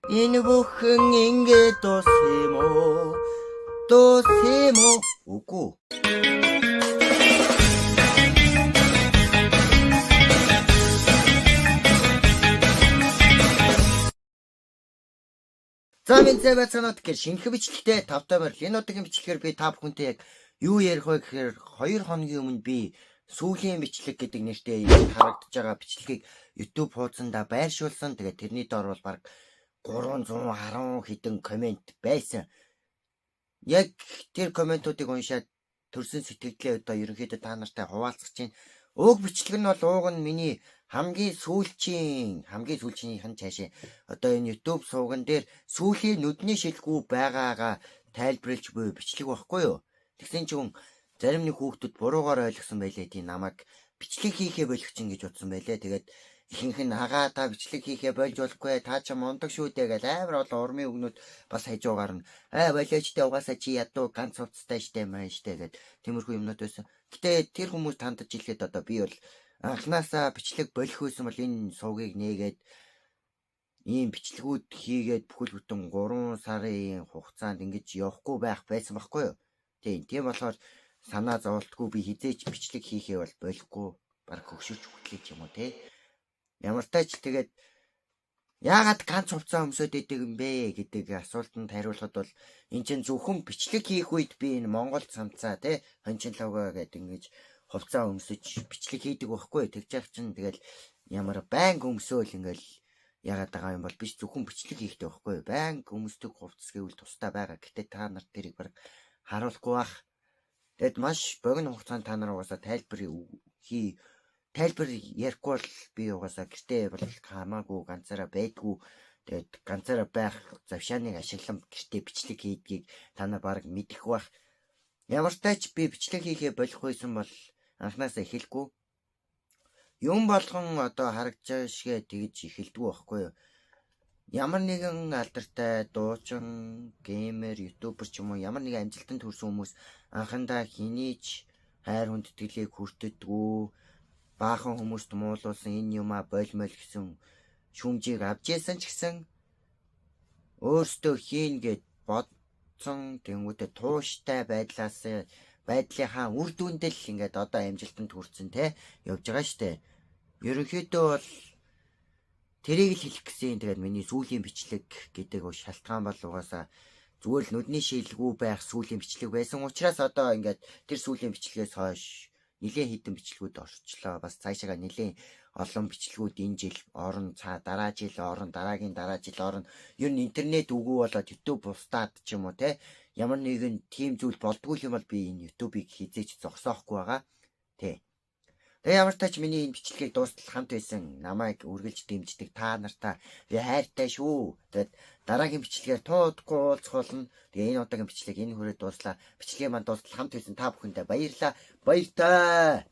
Энэ бүхэн ингэ дуусах юм уу? Дуусах юм уу? Үгүй. За минь зэ байцгаанууд гэх шинэхэн бичлэгтэй 5 тамир энэ удаагийн бичлэгээр би та бүхэнтэй яг юу ярих вэ гэхээр 2 хоногийн өмнө би сүүлийн бичлэг гэдэг нэртэй харагдаж байгаа бичлэгийг YouTube хуудсанда байршуулсан. Тэгээд тэрний доор бол баг 310 хэдэн комент байсан. Яг тэр комментуудыг уншаад төрсэн сэтгэлдээ одоо ерөнхийдөө та нартай хуваалцах чинь уг бичлэг нь бол ууг нь миний хамгийн сүүлчийн хэн цаашаа одоо энэ YouTube сууган дээр сүүлийн нүдний шилгүү байгаагаа тайлбарлаж буй бичлэг байхгүй юу. Тэгсэн чинь зарим нэг хүүхдүүд буруугаар ойлгосон байлээ тийм намайг бичлэг хийхээ болгочин гэж утсан байлээ. Тэгээд ихэнх нь агаа та бичлэг хийхээ болж болохгүй та ч мундаг шүү дээ гэж амар олон урмын өгнүүд бас хажуугаар нь болоочтой угаасаа чи ядуу ганц хувцастай штэ маань штэ гэд тиймэрхүү юмнууд байсан. Гэтэ тэр хүмүүс тандаж хэлээд одоо би бол анханасаа бичлэг болох байсан бол энэ суугийг нээгээд ийм бичлэгүүд хийгээд бүхэл бүтэн 3 сарын хугацаанд ингэж явахгүй байх байсан байхгүй юу. Тийм болохоор санаа зовлтгүй би хизээч бичлэг хийхээ бол болохгүй баг хөгшилж хөтлөж юм уу те. Ямар тач тэгээд яагаад ганц хувцас өмсөд идэг юм бэ гэдэг асуултанд хариулахад бол эн чинь зөвхөн бичлэг хийх үед би энэ Монгол цамцаа те хончин лого гэдэг ингэж хувцас өмсөж бичлэг хийдэг байхгүй. Тэгж яах чинь тэгэл ямар байнга өмсөөл ингээл яагаад байгаа юм бол биш зөвхөн бичлэг хийхтэй байхгүй. Байнга өмсдөг хувцас гэвэл тустай байгаа. Гэтэ та нарт тэрийг баг харуулахгүй бах. Тэгэд маш богино хугацаанд та нар угаасаа тайлбар ярихгүй бол би угаасаа гэртээ бол хамаагүй ганцаараа байдгүй. Тэгээд ганцаараа байх завшааныг ашиглан гэртээ бичлэг хийдгийг та нар баг мэдэх бах. Ямар ч тач би бичлэг хийхээ болох байсан бол анханасаа эхэлгүй. Юм болгон одоо харагдаж шигээ тэгж эхэлдэггүй байхгүй юу. Ямар нэгэн алдартай дуучин, геймер, ютубер ч юм уу ямар нэгэн амжилтанд хүрсэн хүмүүс анхандаа хинийч хайр хүндэтгэлийг хүртдэггүй. Баахан хүмүүст муулуулсан энэ юмаа болмол гэсэн шүмжийг авч яасан ч гэсэн өөртөө хийн гэд бодсон тэнгуүтэ тууштай байдлынхаа үр дүндэл ингээд одоо амжилтанд хүрсэн те явж байгаа штэ. Ерөнхийдөө бол тэрийг л хэлэх гэсэн. Тэгээд миний сүүлийн бичлэг гэдэг шалтгаан бол угаасаа зүгээр л нүдний шилгүү байх сүүлийн бичлэг байсан учраас одоо ингээд тэр сүүлийн бичлэгээс хойш нэлээд хитэн бичлгүүд орчлоо. Бас цаашаа нэлээд олон бичлгүүд энэ жил орон дараа жил орон дараагийн дараа жил орон. Ер нь интернет үгүй болоод YouTube бусдаад ч юм уу те ямар нэгэн тийм зүйл болдгүй юм бол би энэ YouTube-ыг хизээч зогсоохгүй байгаа. Тэ. Тэгээ ямар тач миний энэ бичлэгийг дуустал хамт байсан намайг үргэлж дэмждэг та нартаа би хайртай шүү. Тэгээд дараагийн бичлэгээр туудахгүй уулзах болно. Тэгээ энэ удаагийн бичлэг энэ хүрээд дууслаа. Бичлэгийн маань дуустал хамт байсан та бүхэндээ баярлалаа. Баяртай.